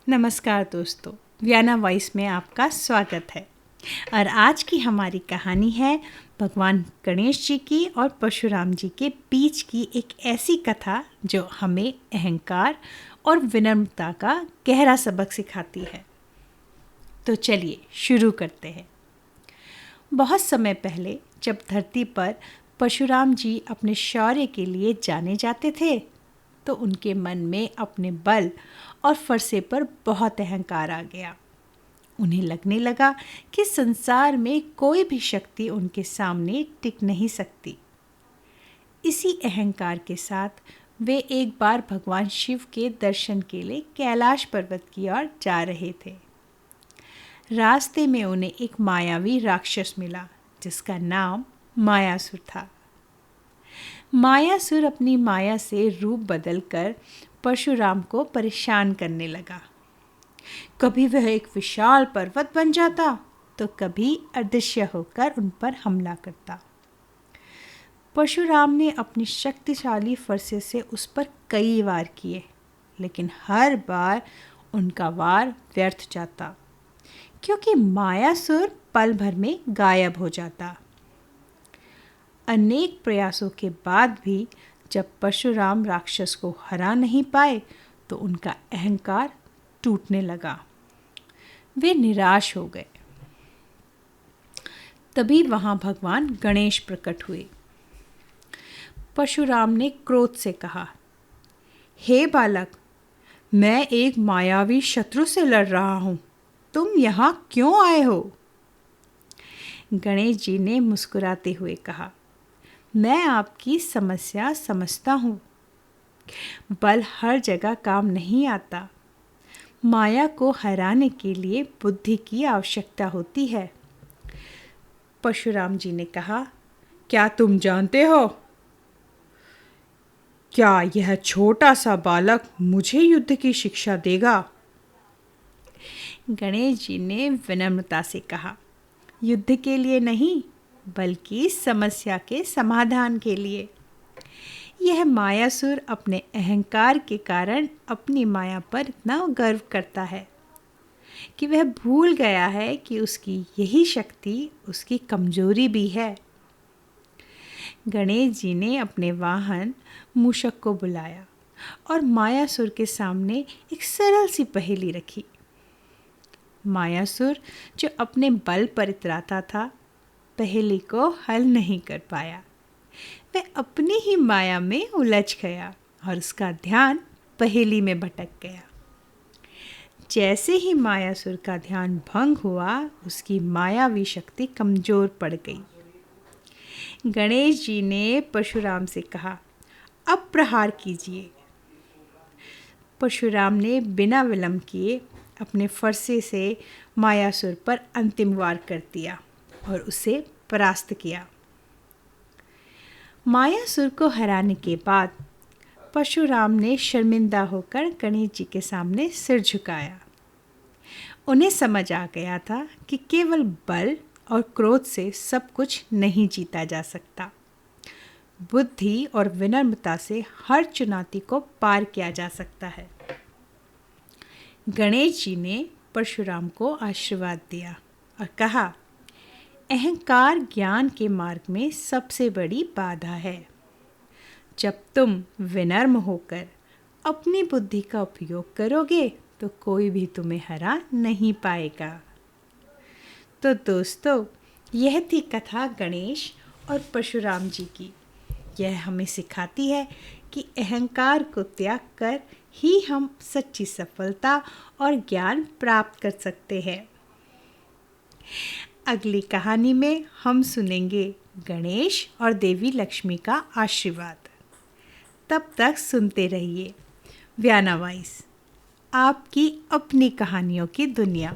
नमस्कार दोस्तों, व्याना वॉइस में आपका स्वागत है। और आज की हमारी कहानी है भगवान गणेश जी की और परशुराम जी के बीच की एक ऐसी कथा जो हमें अहंकार और विनम्रता का गहरा सबक सिखाती है। तो चलिए शुरू करते हैं। बहुत समय पहले जब धरती पर परशुराम जी अपने शौर्य के लिए जाने जाते थे, तो उनके मन में अपने बल और फरसे पर बहुत अहंकार आ गया। उन्हें लगने लगा कि संसार में कोई भी शक्ति उनके सामने टिक नहीं सकती। इसी अहंकार के साथ वे एक बार भगवान शिव के दर्शन के लिए कैलाश पर्वत की ओर जा रहे थे। रास्ते में उन्हें एक मायावी राक्षस मिला जिसका नाम मायासुर था। मायासुर अपनी माया से रूप बदलकर परशुराम को परेशान करने लगा। कभी वह एक विशाल पर्वत बन जाता तो कभी अदृश्य होकर उन पर हमला करता। परशुराम ने अपनी शक्तिशाली फरसे से उस पर कई वार किए, लेकिन हर बार उनका वार व्यर्थ जाता, क्योंकि मायासुर पल भर में गायब हो जाता। अनेक प्रयासों के बाद भी जब परशुराम राक्षस को हरा नहीं पाए तो उनका अहंकार टूटने लगा। वे निराश हो गए। तभी वहां भगवान गणेश प्रकट हुए। परशुराम ने क्रोध से कहा, हे बालक, मैं एक मायावी शत्रु से लड़ रहा हूं, तुम यहाँ क्यों आए हो? गणेश जी ने मुस्कुराते हुए कहा, मैं आपकी समस्या समझता हूँ। बल हर जगह काम नहीं आता। माया को हराने के लिए बुद्धि की आवश्यकता होती है। परशुराम जी ने कहा, क्या तुम जानते हो, क्या यह छोटा सा बालक मुझे युद्ध की शिक्षा देगा? गणेश जी ने विनम्रता से कहा, युद्ध के लिए नहीं, बल्कि समस्या के समाधान के लिए। यह मायासुर अपने अहंकार के कारण अपनी माया पर इतना गर्व करता है कि वह भूल गया है कि उसकी यही शक्ति उसकी कमजोरी भी है। गणेश जी ने अपने वाहन मूषक को बुलाया और मायासुर के सामने एक सरल सी पहेली रखी। मायासुर, जो अपने बल पर इतराता था, पहेली को हल नहीं कर पाया। वह अपनी ही माया में उलझ गया और उसका ध्यान पहेली में भटक गया। जैसे ही मायासुर का ध्यान भंग हुआ, उसकी मायावी शक्ति कमजोर पड़ गई। गणेश जी ने परशुराम से कहा, अब प्रहार कीजिए। परशुराम ने बिना विलंब किए अपने फरसे से मायासुर पर अंतिम वार कर दिया और उसे परास्त किया। मायासुर को हराने के बाद परशुराम ने शर्मिंदा होकर गणेश जी के सामने सिर झुकाया। उन्हें समझ आ गया था कि केवल बल और क्रोध से सब कुछ नहीं जीता जा सकता। बुद्धि और विनम्रता से हर चुनौती को पार किया जा सकता है। गणेश जी ने परशुराम को आशीर्वाद दिया और कहा, अहंकार ज्ञान के मार्ग में सबसे बड़ी बाधा है। जब तुम विनम्र होकर अपनी बुद्धि का उपयोग करोगे तो कोई भी तुम्हें हरा नहीं पाएगा। तो दोस्तों, यह थी कथा गणेश और परशुराम जी की। यह हमें सिखाती है कि अहंकार को त्याग कर ही हम सच्ची सफलता और ज्ञान प्राप्त कर सकते हैं। अगली कहानी में हम सुनेंगे गणेश और देवी लक्ष्मी का आशीर्वाद। तब तक सुनते रहिए व्याना वॉइस, आपकी अपनी कहानियों की दुनिया।